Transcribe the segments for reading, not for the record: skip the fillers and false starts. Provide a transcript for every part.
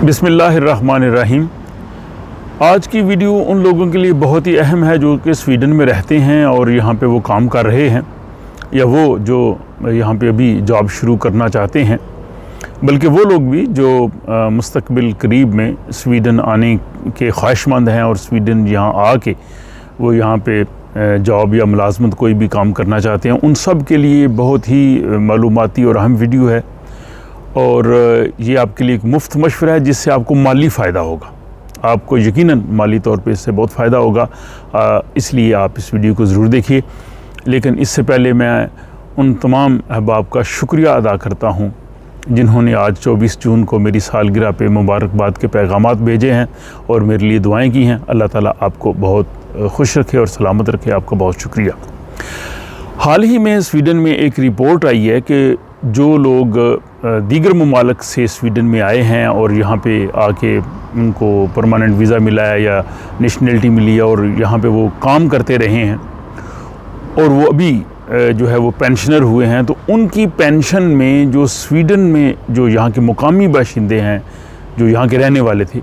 बिस्मिल्लाहिर्रहमानिर्रहीम। आज की वीडियो उन लोगों के लिए बहुत ही अहम है जो कि स्वीडन में रहते हैं और यहाँ पे वो काम कर रहे हैं, या वो जो यहाँ पे अभी जॉब शुरू करना चाहते हैं, बल्कि वो लोग भी जो मुस्तकबिल करीब में स्वीडन आने के ख्वाहिशमंद हैं और स्वीडन यहाँ आके वो यहाँ पे जॉब या मुलाजमत कोई भी काम करना चाहते हैं। उन सब के लिए बहुत ही मालूमाती और अहम वीडियो है और ये आपके लिए एक मुफ्त मशवरा है जिससे आपको माली फ़ायदा होगा। आपको यकीनन माली तौर पे इससे बहुत फ़ायदा होगा, इसलिए आप इस वीडियो को ज़रूर देखिए। लेकिन इससे पहले मैं उन तमाम अहबाब का शुक्रिया अदा करता हूँ जिन्होंने आज 24 जून को मेरी सालगिरह पे मुबारकबाद के पैगामात भेजे हैं और मेरे लिए दुआएं की हैं। अल्लाह ताला आपको बहुत खुश रखे और सलामत रखे। आपका बहुत शुक्रिया। हाल ही में स्वीडन में एक रिपोर्ट आई है कि जो लोग दीगर ममालिक से स्वीडन में आए हैं और यहाँ पे आके उनको परमानेंट वीज़ा मिला है या नेशनलिटी मिली है और यहाँ पे वो काम करते रहे हैं और वो अभी जो है वो पेंशनर हुए हैं, तो उनकी पेंशन में जो स्वीडन में जो यहाँ के मुकामी बाशिंदे हैं, जो यहाँ के रहने वाले थे,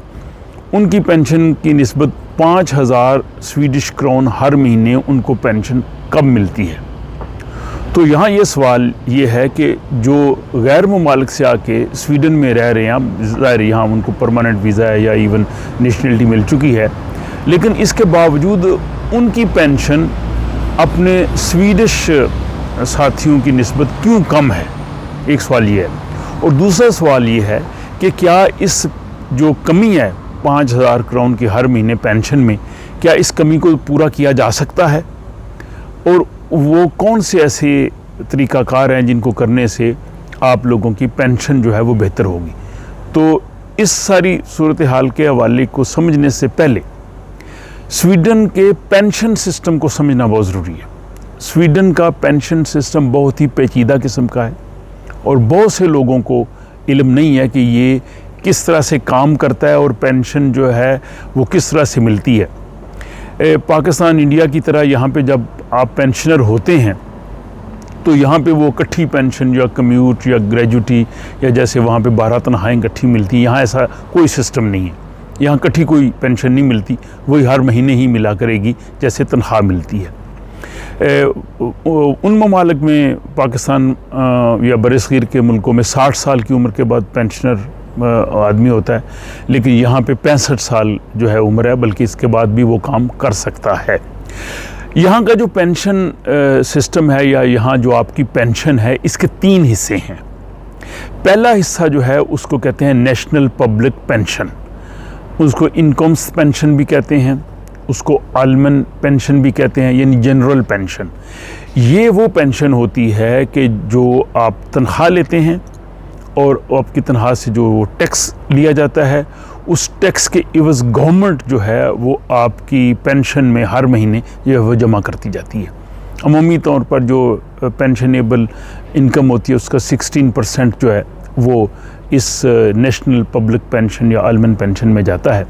उनकी पेंशन की निस्बत 5000 स्वीडिश क्रोन हर महीने उनको पेंशन कब मिलती है। तो यहाँ ये सवाल ये है कि जो गैर ममालिक से आके स्वीडन में रह रहे हैं, ज़ाहिर यहाँ उनको परमानेंट वीज़ा है या इवन नेशनलिटी मिल चुकी है, लेकिन इसके बावजूद उनकी पेंशन अपने स्वीडिश साथियों की निस्बत क्यों कम है। एक सवाल ये है। और दूसरा सवाल ये है कि क्या इस जो कमी है 5000 क्रोन की हर महीने पेंशन में, क्या इस कमी को पूरा किया जा सकता है और वो कौन से ऐसे तरीक़ाकार हैं जिनको करने से आप लोगों की पेंशन जो है वो बेहतर होगी। तो इस सारी सूरत हाल के हवाले को समझने से पहले स्वीडन के पेंशन सिस्टम को समझना बहुत ज़रूरी है। स्वीडन का पेंशन सिस्टम बहुत ही पेचीदा किस्म का है और बहुत से लोगों को इल्म नहीं है कि ये किस तरह से काम करता है और पेंशन जो है वो किस तरह से मिलती है। पाकिस्तान इंडिया की तरह यहाँ पे जब आप पेंशनर होते हैं तो यहाँ पे वो इकट्ठी पेंशन या कम्यूट या ग्रेजुटी या जैसे वहाँ पे 12 तनख्वाहें इकट्ठी मिलती, यहाँ ऐसा कोई सिस्टम नहीं है। यहाँ इकट्ठी कोई पेंशन नहीं मिलती, वही हर महीने ही मिला करेगी जैसे तनख्वाह मिलती है। उन ममालिक में पाकिस्तान या बरसगीर के मुल्कों में 60 साल की उम्र के बाद पेंशनर आदमी होता है, लेकिन यहाँ पे 65 साल जो है उम्र है, बल्कि इसके बाद भी वो काम कर सकता है। यहाँ का जो पेंशन सिस्टम है या यहाँ जो आपकी पेंशन है, इसके 3 हिस्से हैं। पहला हिस्सा जो है उसको कहते हैं नेशनल पब्लिक पेंशन, उसको इनकम्स पेंशन भी कहते हैं, उसको आलमन पेंशन भी कहते हैं, यानी जनरल पेंशन। ये वो पेंशन होती है कि जो आप तनख्वाह लेते हैं और आपकी तनख्वाह से जो टैक्स लिया जाता है, उस टैक्स के इवज़ गवर्नमेंट जो है वो आपकी पेंशन में हर महीने जो है वो जमा करती जाती है। अमूमी तौर पर जो पेंशनेबल इनकम होती है उसका 16% जो है वो इस नेशनल पब्लिक पेंशन या आलमन पेंशन में जाता है।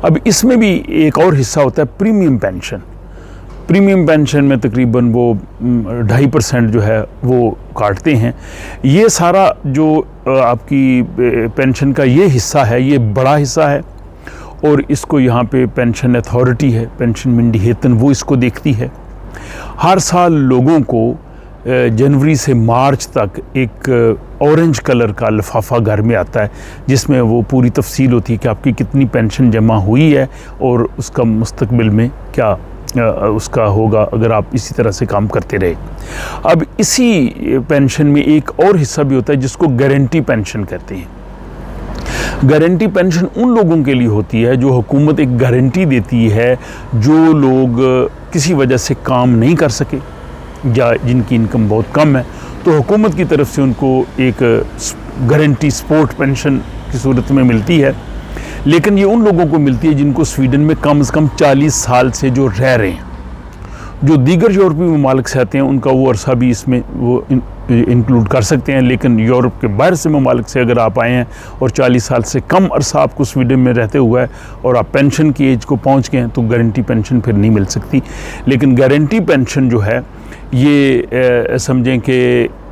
अब इसमें भी एक और हिस्सा होता है प्रीमियम पेंशन। प्रीमियम पेंशन में तकरीबन वो 2.5% जो है वो काटते हैं। ये सारा जो आपकी पेंशन का ये हिस्सा है, ये बड़ा हिस्सा है और इसको यहाँ पे पेंशन अथॉरिटी है, पेंशन मिंडिहेतन, वो इसको देखती है। हर साल लोगों को जनवरी से मार्च तक एक ऑरेंज कलर का लिफाफा घर में आता है जिसमें वो पूरी तफसील होती है कि आपकी कितनी पेंशन जमा हुई है और उसका मुस्तकबिल में क्या उसका होगा अगर आप इसी तरह से काम करते रहे। अब इसी पेंशन में एक और हिस्सा भी होता है जिसको गारंटी पेंशन कहते हैं। गारंटी पेंशन उन लोगों के लिए होती है जो हुकूमत एक गारंटी देती है, जो लोग किसी वजह से काम नहीं कर सके या जिनकी इनकम बहुत कम है, तो हुकूमत की तरफ से उनको एक गारंटी सपोर्ट पेंशन की सूरत में मिलती है। लेकिन ये उन लोगों को मिलती है जिनको स्वीडन में कम से कम 40 साल से जो रह रहे हैं। जो दीगर यूरोपीय ममालिक से आते हैं उनका वो अरसा भी इसमें वो इंक्लूड कर सकते हैं, लेकिन यूरोप के बाहर से ममालिक से अगर आप आए हैं और 40 साल से कम अरसा आपको स्वीडन में रहते हुआ है और आप पेंशन की एज को पहुंच गए हैं तो गारंटी पेंशन फिर नहीं मिल सकती। लेकिन गारंटी पेंशन जो है ये समझें कि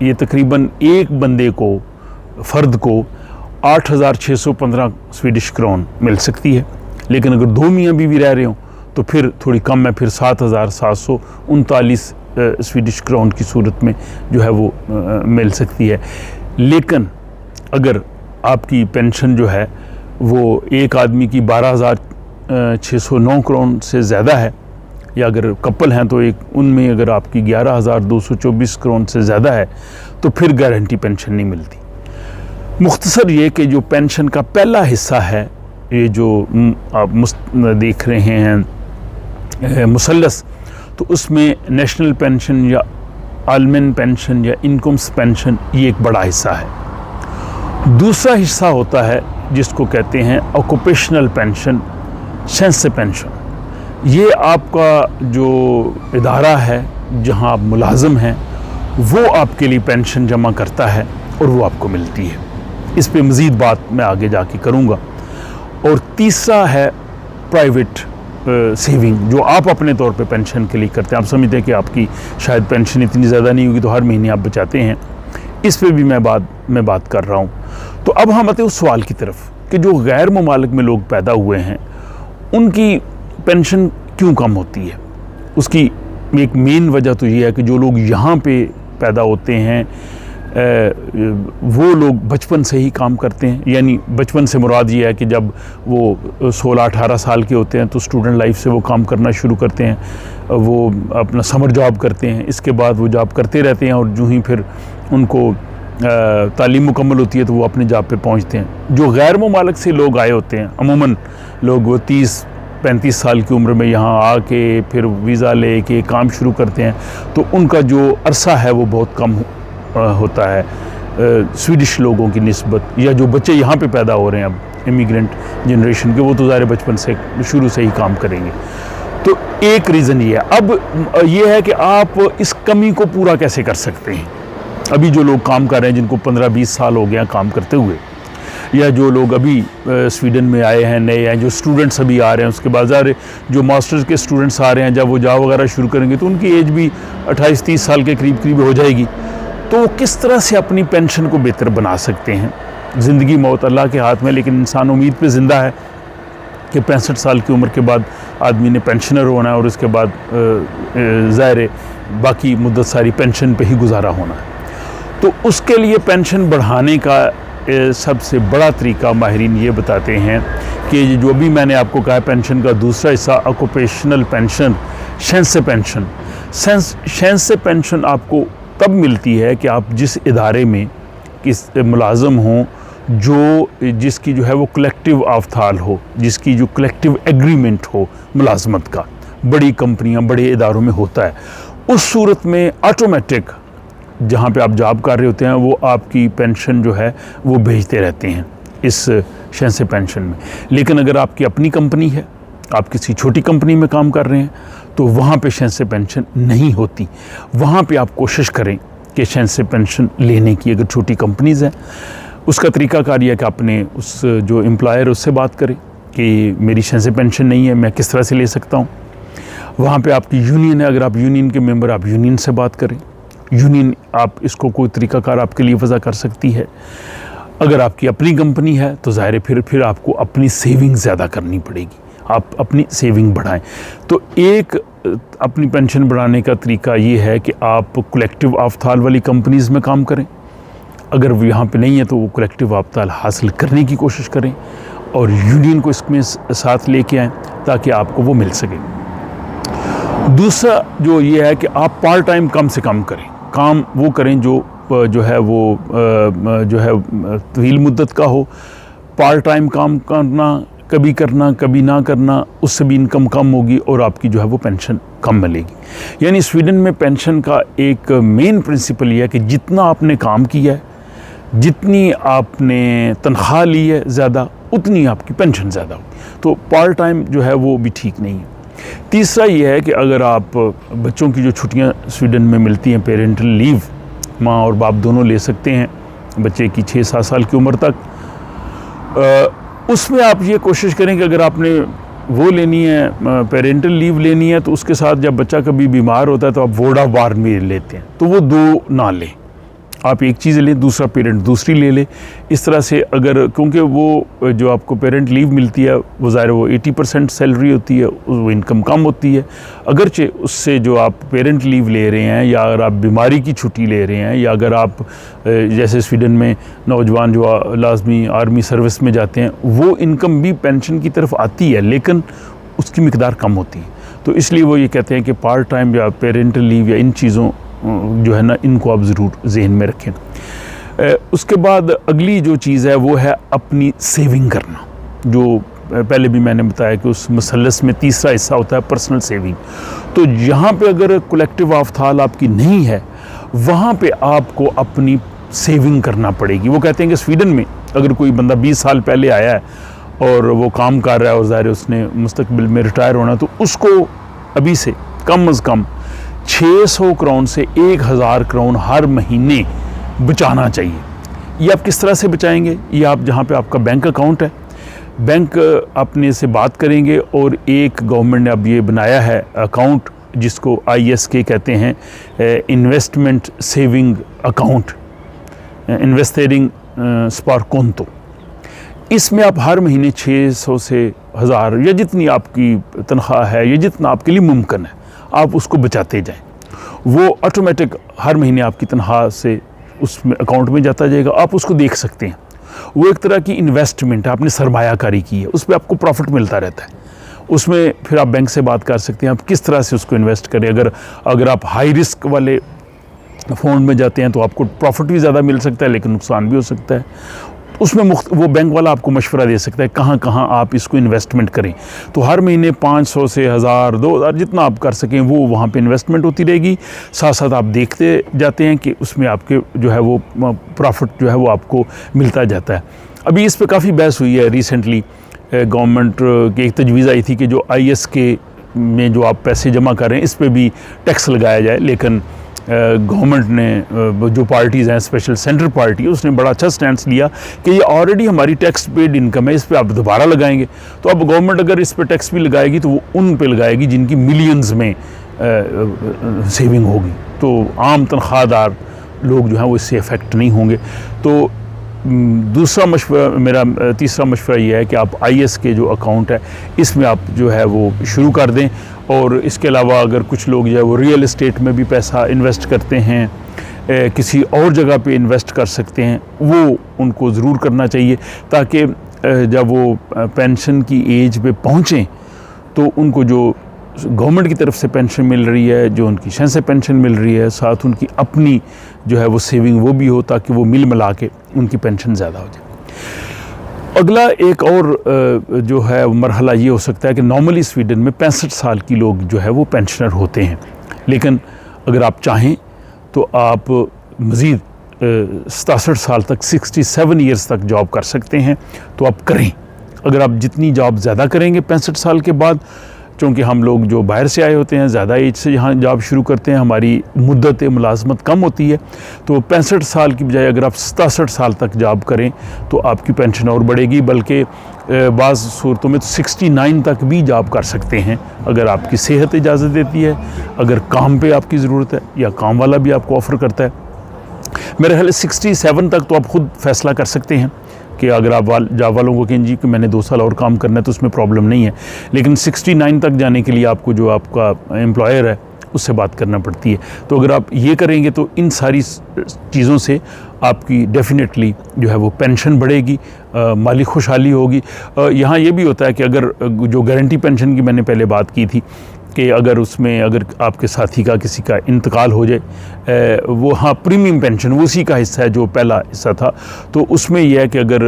ये तकरीबन एक बंदे को, फ़र्द को 8,615 स्वीडिश क्रोन मिल सकती है। लेकिन अगर 2 मियाँ बीवी रह रहे हों तो फिर थोड़ी कम है, फिर 7,739 स्वीडिश क्रोन की सूरत में जो है वो मिल सकती है। लेकिन अगर आपकी पेंशन जो है वो एक आदमी की 12,609 क्रोन से ज़्यादा है, या अगर कपल हैं तो एक उनमें अगर आपकी 11,224 क्रोन से ज़्यादा है तो फिर गारंटी पेंशन नहीं मिलती। मुख्तसर ये कि जो पेंशन का पहला हिस्सा है, ये जो आप देख रहे हैं मुसल्लस, तो उसमें नेशनल पेंशन या आलमन पेंशन या इनकम्स पेंशन ये एक बड़ा हिस्सा है। दूसरा हिस्सा होता है जिसको कहते हैं ऑक्यूपेशनल पेंशन, सेंस पेंशन। ये आपका जो इदारा है जहां आप मुलाजिम हैं वो आपके लिए पेंशन जमा करता है और वो आपको मिलती है। इस पे मज़ीद बात मैं आगे जाके करूँगा। और तीसरा है प्राइवेट सेविंग, जो आप अपने तौर पे पेंशन के लिए करते हैं। आप समझते हैं कि आपकी शायद पेंशन इतनी ज़्यादा नहीं होगी तो हर महीने आप बचाते हैं, इस पे भी मैं बात कर रहा हूँ। तो अब हम आते हैं उस सवाल की तरफ कि जो गैर ममालिक में लोग पैदा हुए हैं उनकी पेंशन क्यों कम होती है। उसकी एक मेन वजह तो ये है कि जो लोग यहाँ पे पैदा होते हैं वो लोग बचपन से ही काम करते हैं। यानी बचपन से मुराद ये है कि जब वो 16-18 साल के होते हैं तो स्टूडेंट लाइफ से वो काम करना शुरू करते हैं, वो अपना समर जॉब करते हैं, इसके बाद वो जॉब करते रहते हैं और जो ही फिर उनको तालीम मुकम्मल होती है तो वो अपने जॉब पे पहुंचते हैं। जो गैर ममालिक से लोग आए होते हैं, अमूमन लोग वो 30-35 साल की उम्र में यहाँ आके फिर वीज़ा ले के काम शुरू करते हैं, तो उनका जो अरसा है वो बहुत कम होता है स्वीडिश लोगों की निस्बत। या जो बच्चे यहाँ पे पैदा हो रहे हैं अब इमिग्रेंट जनरेशन के, वो तो ज़ाहिर बचपन से शुरू से ही काम करेंगे। तो एक रीज़न ये है। अब ये है कि आप इस कमी को पूरा कैसे कर सकते हैं। अभी जो लोग काम कर रहे हैं, जिनको 15-20 साल हो गए हैं काम करते हुए, या जो लोग अभी स्वीडन में आए हैं नए हैं, जो स्टूडेंट्स अभी आ रहे हैं, उसके बाद ज़ाहिर जो मास्टर्स के स्टूडेंट्स आ रहे हैं, जब वो जॉब वगैरह शुरू करेंगे तो उनकी एज भी 28-30 साल के करीब हो जाएगी। तो वो किस तरह से अपनी पेंशन को बेहतर बना सकते हैं। ज़िंदगी मौत अल्लाह के हाथ में, लेकिन इंसान उम्मीद पे ज़िंदा है कि 65 साल की उम्र के बाद आदमी ने पेंशनर होना है और उसके बाद ज़ाहिर बाकी मुद्दत सारी पेंशन पे ही गुजारा होना है। तो उसके लिए पेंशन बढ़ाने का सबसे बड़ा तरीका माहिरीन ये बताते हैं कि जो भी मैंने आपको कहा पेंशन का दूसरा हिस्सा occupational pension, sense pension. Sense pension आपको तब मिलती है कि आप जिस इदारे में किस मुलाजम हों जिसकी जो है वो कलेक्टिव आफ्ताल हो, जिसकी जो कलेक्टिव एग्रीमेंट हो मुलाजमत का, बड़ी कंपनियां बड़े इदारों में होता है। उस सूरत में ऑटोमेटिक जहाँ पे आप जॉब कर रहे होते हैं वो आपकी पेंशन जो है वो भेजते रहते हैं इस सेंस पेंशन में। लेकिन अगर आपकी अपनी कंपनी है, आप किसी छोटी कंपनी में काम कर रहे हैं, तो वहाँ पे सेंस पेंशन नहीं होती। वहाँ पे आप कोशिश करें कि सेंस पेंशन लेने की। अगर छोटी कंपनीज़ हैं, उसका तरीकाकार यह है कि आपने उस जो एम्प्लॉयर उससे बात करें कि मेरी सेंस पेंशन नहीं है, मैं किस तरह से ले सकता हूँ। वहाँ पे आपकी यूनियन है, अगर आप यूनियन के मेंबर, आप यूनियन से बात करें। यूनियन आप इसको कोई तरीकाकार आपके लिए वज़ा कर सकती है। अगर आपकी अपनी कंपनी है तो ज़ाहिर फिर आपको अपनी सेविंग ज़्यादा करनी पड़ेगी, आप अपनी सेविंग बढ़ाएं। तो एक अपनी पेंशन बढ़ाने का तरीका ये है कि आप कलेक्टिव आफ्ताल वाली कंपनीज़ में काम करें। अगर वो यहाँ पे नहीं है तो वो कलेक्टिव आफ्ताल हासिल करने की कोशिश करें और यूनियन को इसमें साथ लेके आएँ ताकि आपको वो मिल सके। दूसरा जो ये है कि आप पार्ट टाइम कम से कम करें, काम वो करें जो है वो जो है तवील मुद्दत का हो। पार्ट टाइम काम करना कभी ना करना, उससे भी इनकम कम होगी और आपकी जो है वो पेंशन कम मिलेगी। यानी स्वीडन में पेंशन का एक मेन प्रिंसिपल ये है कि जितना आपने काम किया है, जितनी आपने तनख्वाह ली है ज़्यादा, उतनी आपकी पेंशन ज़्यादा होगी। तो पार्ट टाइम जो है वो भी ठीक नहीं है। तीसरा ये है कि अगर आप बच्चों की जो छुट्टियां स्वीडन में मिलती हैं, पेरेंटल लीव, माँ और बाप दोनों ले सकते हैं बच्चे की 6-7 साल की उम्र तक, उसमें आप ये कोशिश करें कि अगर आपने वो लेनी है, पेरेंटल लीव लेनी है, तो उसके साथ जब बच्चा कभी बीमार होता है तो आप वोडा वार में लेते हैं, तो वो 2 ना लें। आप एक चीज़ लें, दूसरा पेरेंट दूसरी ले ले। इस तरह से अगर, क्योंकि वो जो आपको पेरेंट लीव मिलती है वो ज़ाहिर वो 80% सैलरी होती है, वो इनकम कम होती है। अगरचे उससे जो आप पेरेंट लीव ले रहे हैं, या अगर आप बीमारी की छुट्टी ले रहे हैं, या अगर आप जैसे स्वीडन में नौजवान जो लाजमी आर्मी सर्विस में जाते हैं, वो इनकम भी पेंशन की तरफ आती है, लेकिन उसकी मिकदार कम होती है। तो इसलिए वो ये कहते हैं कि पार्ट टाइम या पेरेंटल लीव या इन चीज़ों जो है ना, इनको आप ज़रूर जहन में रखें। उसके बाद अगली जो चीज़ है वो है अपनी सेविंग करना। जो पहले भी मैंने बताया कि उस मसलस में तीसरा हिस्सा होता है पर्सनल सेविंग। तो यहाँ पे अगर कलेक्टिव आफथाल आपकी नहीं है, वहाँ पे आपको अपनी सेविंग करना पड़ेगी। वो कहते हैं कि स्वीडन में अगर कोई बंदा 20 साल पहले आया है और वो काम कर रहा है और ज़ाहिर उसने मुस्तकबिल में रिटायर होना, तो उसको अभी से कम अज़ कम 600 क्राउन से 1000 क्राउन हर महीने बचाना चाहिए। ये आप किस तरह से बचाएंगे? ये आप जहाँ पे आपका बैंक अकाउंट है, बैंक अपने से बात करेंगे, और एक गवर्नमेंट ने अब ये बनाया है अकाउंट जिसको ISK कहते हैं, इन्वेस्टमेंट सेविंग अकाउंट, इन्वेस्टेरिंग स्पारकोंतो। इसमें आप हर महीने 600 से 1000 या जितनी आपकी तनख्वाह है या जितना आपके लिए मुमकिन है, आप उसको बचाते जाएं। वो ऑटोमेटिक हर महीने आपकी तनख्वाह से उसमें अकाउंट में जाता जाएगा, आप उसको देख सकते हैं। वो एक तरह की इन्वेस्टमेंट है, आपने सरमायाकारी की है, उस पर आपको प्रॉफिट मिलता रहता है। उसमें फिर आप बैंक से बात कर सकते हैं आप किस तरह से उसको इन्वेस्ट करें। अगर आप हाई रिस्क वाले फंड में जाते हैं तो आपको प्रॉफिट भी ज़्यादा मिल सकता है, लेकिन नुकसान भी हो सकता है। उसमें वो बैंक वाला आपको मशवरा दे सकता है कहाँ कहाँ आप इसको इन्वेस्टमेंट करें। तो हर महीने 500 से 1000 2000 जितना आप कर सकें वो वहाँ पे इन्वेस्टमेंट होती रहेगी। साथ साथ आप देखते जाते हैं कि उसमें आपके जो है वो प्रॉफिट जो है वो आपको मिलता जाता है। अभी इस पर काफ़ी बहस हुई है। रिसेंटली गवर्नमेंट की एक तजवीज़ आई थी कि जो ISK में जो आप पैसे जमा कर रहे हैं इस पर भी टैक्स लगाया जाए, लेकिन गवर्नमेंट ने जो पार्टीज़ हैं, स्पेशल सेंटर पार्टी, उसने बड़ा अच्छा स्टैंड लिया कि ये ऑलरेडी हमारी टैक्स पेड इनकम है, इस पर आप दोबारा लगाएंगे। तो अब गवर्नमेंट अगर इस पर टैक्स भी लगाएगी तो वो उन पे लगाएगी जिनकी मिलियंस में सेविंग होगी। तो आम तनख्वाहदार लोग जो हैं वो इससे इफ़ेक्ट नहीं होंगे। तो दूसरा मशवरा, मेरा तीसरा मशवरा ये है कि आप ISK जो अकाउंट है इसमें आप जो है वो शुरू कर दें। और इसके अलावा अगर कुछ लोग जो है वो रियल इस्टेट में भी पैसा इन्वेस्ट करते हैं, किसी और जगह पे इन्वेस्ट कर सकते हैं, वो उनको ज़रूर करना चाहिए, ताकि जब वो पेंशन की एज पे पहुँचें तो उनको जो गवर्नमेंट की तरफ से पेंशन मिल रही है, जो उनकी शहर से पेंशन मिल रही है, साथ उनकी अपनी जो है वो सेविंग वो भी हो, ताकि वो मिल मिला के उनकी पेंशन ज़्यादा हो जाए। अगला एक और जो है मरहला ये हो सकता है कि नॉर्मली स्वीडन में 65 साल की लोग जो है वो पेंशनर होते हैं, लेकिन अगर आप चाहें तो आप मज़ीद 67 साल तक 67 ईयर्स तक जॉब कर सकते हैं, तो आप करें। अगर आप जितनी जॉब ज़्यादा करेंगे 65 साल के बाद, चूँकि हम लोग जो बाहर से आए होते हैं ज़्यादा एज से यहाँ जॉब शुरू करते हैं, हमारी मुद्दत मुलाजमत कम होती है, तो 65 साल की बजाय अगर आप 67 साल तक जॉब करें तो आपकी पेंशन और बढ़ेगी। बल्कि बाज़ सूरतों में तो 69 तक भी जॉब कर सकते हैं अगर आपकी सेहत इजाज़त देती है, अगर काम पे आपकी ज़रूरत है या काम वाला भी आपको ऑफ़र करता है। मेरे ख्याल 67 तक तो आप ख़ुद फ़ैसला कर सकते हैं कि अगर आप जॉब वालों को कहें जी कि मैंने 2 साल और काम करना है तो उसमें प्रॉब्लम नहीं है, लेकिन 69 तक जाने के लिए आपको जो आपका एम्प्लॉयर है उससे बात करना पड़ती है। तो अगर आप ये करेंगे तो इन सारी चीज़ों से आपकी डेफिनेटली जो है वो पेंशन बढ़ेगी, माली खुशहाली होगी। यहाँ ये भी होता है कि अगर जो गारंटी पेंशन की मैंने पहले बात की थी कि अगर आपके साथी का किसी का इंतकाल हो जाए, वो हाँ प्रीमियम पेंशन वो उसी का हिस्सा है जो पहला हिस्सा था, तो उसमें यह है कि अगर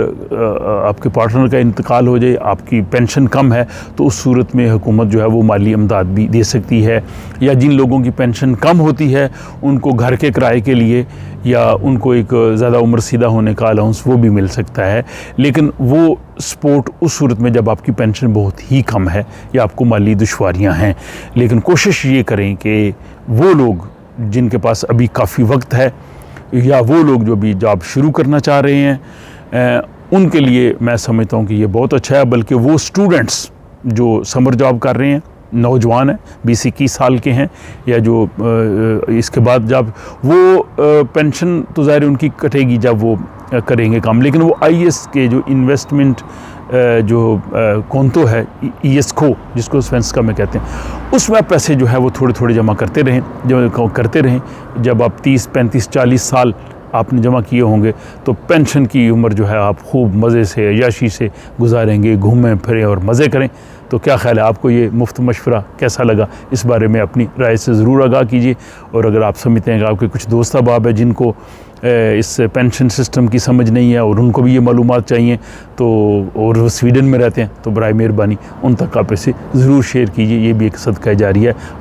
आपके पार्टनर का इंतकाल हो जाए, आपकी पेंशन कम है, तो उस सूरत में हुकूमत जो है वो माली इमदाद भी दे सकती है। या जिन लोगों की पेंशन कम होती है उनको घर के किराए के लिए या उनको एक ज़्यादा उम्र सीधा होने का अलाउंस वो भी मिल सकता है, लेकिन वो सपोर्ट उस सूरत में जब आपकी पेंशन बहुत ही कम है या आपको माली दुश्वारियां हैं। लेकिन कोशिश ये करें कि वो लोग जिनके पास अभी काफ़ी वक्त है या वो लोग जो भी जॉब शुरू करना चाह रहे हैं, उनके लिए मैं समझता हूँ कि ये बहुत अच्छा है। बल्कि वो स्टूडेंट्स जो समर जॉब कर रहे हैं नौजवान हैं, 20-21 साल के हैं, या जो इसके बाद जब वो पेंशन तो ज़ाहिर उनकी कटेगी जब वो करेंगे काम, लेकिन वो IAS के जो इन्वेस्टमेंट जो कौंतो है, ESCO जिसको स्वेंस्का में कहते हैं, उसमें आप पैसे जो है वो थोड़े थोड़े जमा करते रहें। जब आप 30, 35, 40 साल आपने जमा किए होंगे तो पेंशन की उम्र जो है आप खूब मज़े से, अय्याशी से गुजारेंगे, घूमें फिरें और मज़े करें। तो क्या ख्याल है, आपको ये मुफ्त मशवरा कैसा लगा? इस बारे में अपनी राय से ज़रूर आगाह कीजिए। और अगर आप समझते हैं कि आपके कुछ दोस्त अहबाब हैं जिनको इस पेंशन सिस्टम की समझ नहीं है और उनको भी ये मालूमात चाहिए, तो और वो स्वीडन में रहते हैं, तो बराए मेहरबानी उन तक आप इसे ज़रूर शेयर कीजिए। ये भी एक सदका जारिया है।